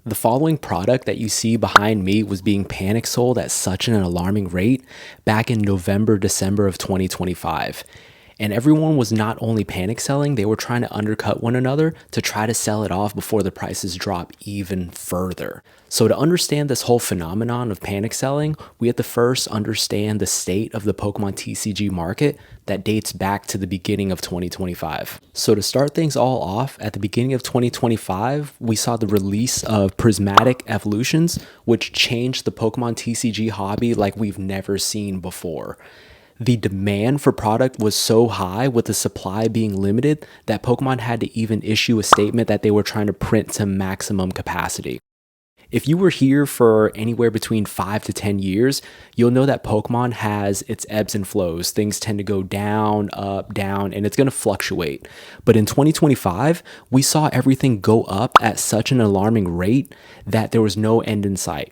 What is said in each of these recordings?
The following product that you see behind me was being panic sold at such an alarming rate back in November, December of 2025. And everyone was not only panic selling, they were trying to undercut one another to try to sell it off before the prices drop even further. So to understand this whole phenomenon of panic selling, we have to first understand the state of the Pokemon TCG market that dates back to the beginning of 2025. So to start things all off, at the beginning of 2025, we saw the release of Prismatic Evolutions, which changed the Pokemon TCG hobby like we've never seen before. The demand for product was so high with the supply being limited that Pokemon had to even issue a statement that they were trying to print to maximum capacity. If you were here for anywhere between 5 to 10 years, you'll know that Pokemon has its ebbs and flows. Things tend to go down, up, down, and it's going to fluctuate. But in 2025, we saw everything go up at such an alarming rate that there was no end in sight.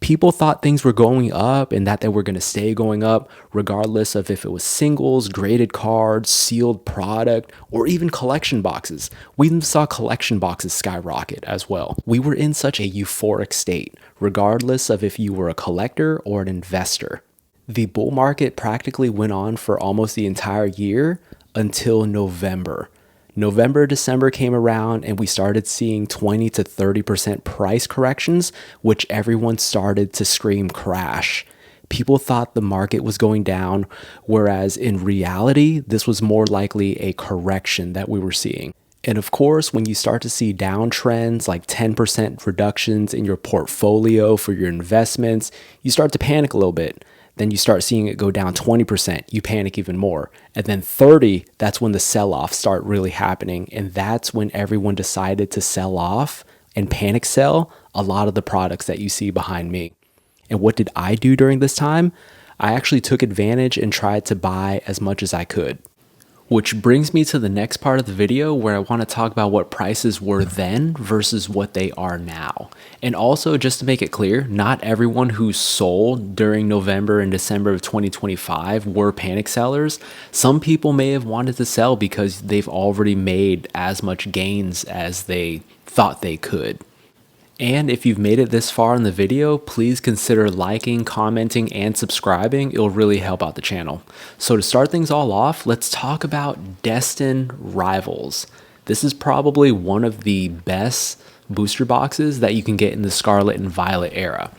People thought things were going up and that they were going to stay going up, regardless of if it was singles, graded cards, sealed product, or even collection boxes. We even saw collection boxes skyrocket as well. We were in such a euphoric state, regardless of if you were a collector or an investor. The bull market practically went on for almost the entire year until November. November, December came around and we started seeing 20 to 30% price corrections, which everyone started to scream crash. People thought the market was going down, whereas in reality, this was more likely a correction that we were seeing. And of course, when you start to see downtrends like 10% reductions in your portfolio for your investments, you start to panic a little bit. Then you start seeing it go down 20%, you panic even more. And then 30, that's when the sell-offs start really happening. And that's when everyone decided to sell off and panic sell a lot of the products that you see behind me. And what did I do during this time? I actually took advantage and tried to buy as much as I could. Which brings me to the next part of the video where I want to talk about what prices were then versus what they are now. And also, just to make it clear, not everyone who sold during November and December of 2025 were panic sellers. Some people may have wanted to sell because they've already made as much gains as they thought they could. And if you've made it this far in the video, please consider liking, commenting, and subscribing. It'll really help out the channel. So to start things all off, let's talk about Destined Rivals. This is probably one of the best booster boxes that you can get in the Scarlet and Violet era.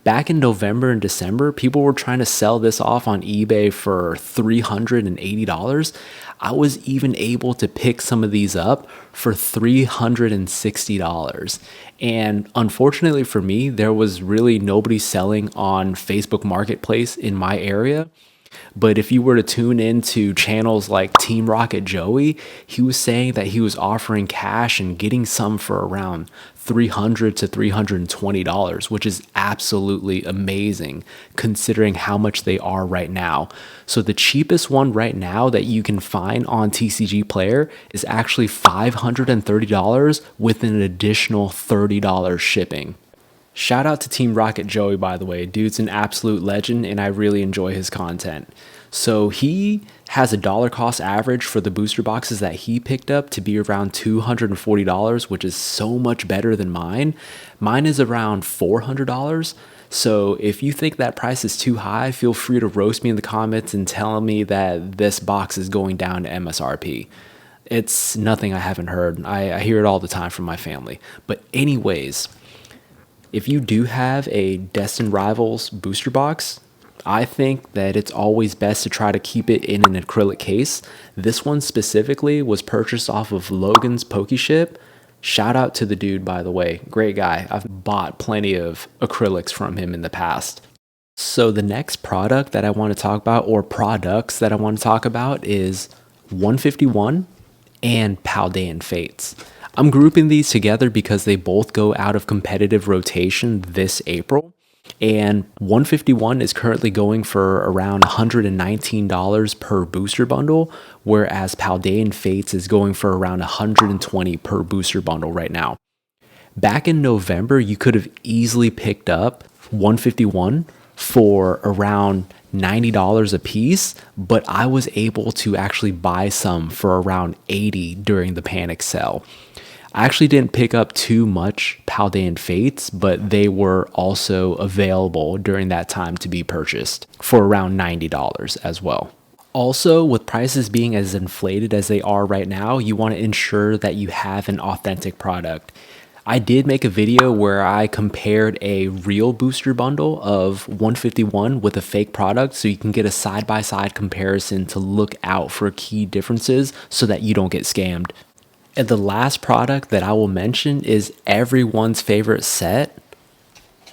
Back in November and December, people were trying to sell this off on eBay for $380. I was even able to pick some of these up for $360. And unfortunately for me, there was really nobody selling on Facebook Marketplace in my area. But if you were to tune into channels like Team Rocket Joey, he was saying that he was offering cash and getting some for around $300 to $320, which is absolutely amazing considering how much they are right now. So the cheapest one right now that you can find on TCG Player is actually $530 with an additional $30 shipping. Shout out to Team Rocket Joey, by the way. Dude's an absolute legend and I really enjoy his content. So he has a dollar cost average for the booster boxes that he picked up to be around $240, which is so much better than mine. Mine is around $400. So if you think that price is too high, feel free to roast me in the comments and tell me that this box is going down to MSRP. It's nothing I haven't heard. I hear it all the time from my family. But anyways, if you do have a Destined Rivals booster box, I think that it's always best to try to keep it in an acrylic case. This one specifically was purchased off of Logan's Pokeship. Shout out to the dude, by the way. Great guy. I've bought plenty of acrylics from him in the past. So the next product that I want to talk about, or products that I want to talk about, is 151 and Paldean Fates. I'm grouping these together because they both go out of competitive rotation this April. And 151 is currently going for around $119 per booster bundle, whereas Paldean Fates is going for around $120 per booster bundle right now. Back in November, you could have easily picked up 151 for around $90 a piece, but I was able to actually buy some for around $80 during the panic sell. I actually didn't pick up too much Paldean Fates, but they were also available during that time to be purchased for around $90 as well. Also, with prices being as inflated as they are right now, you want to ensure that you have an authentic product. I did make a video where I compared a real booster bundle of 151 with a fake product so you can get a side-by-side comparison to look out for key differences so that you don't get scammed. And the last product that I will mention is everyone's favorite set,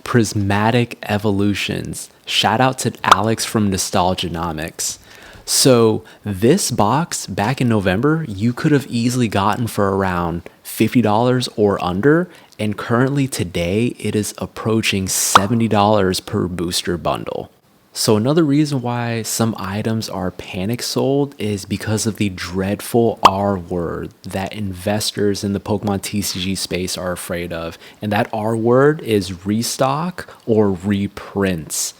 Prismatic Evolutions. Shout out to Alex from Nostalgianomics. So this box back in November, you could have easily gotten for around $50 or under. And currently today, it is approaching $70 per booster bundle. So another reason why some items are panic sold is because of the dreadful R word that investors in the Pokemon TCG space are afraid of. And that R word is restock or reprints.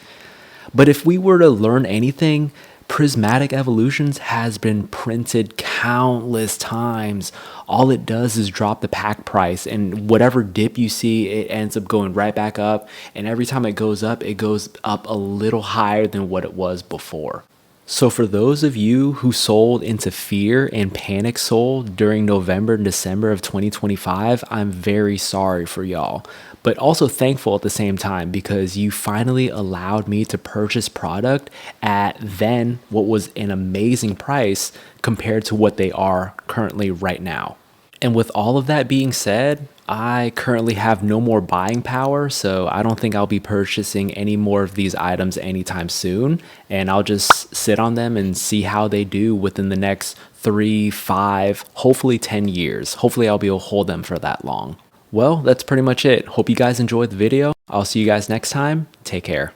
But if we were to learn anything, Prismatic Evolutions has been printed countless times. All it does is drop the pack price, and whatever dip you see, it ends up going right back up. And every time it goes up a little higher than what it was before. So for those of you who sold into fear and panic sold during November and December of 2025, I'm very sorry for y'all, but also thankful at the same time because you finally allowed me to purchase product at then what was an amazing price compared to what they are currently right now. And with all of that being said, I currently have no more buying power, so I don't think I'll be purchasing any more of these items anytime soon. And I'll just sit on them and see how they do within the next 3, 5, hopefully 10 years. Hopefully I'll be able to hold them for that long. Well, that's pretty much it. Hope you guys enjoyed the video. I'll see you guys next time. Take care.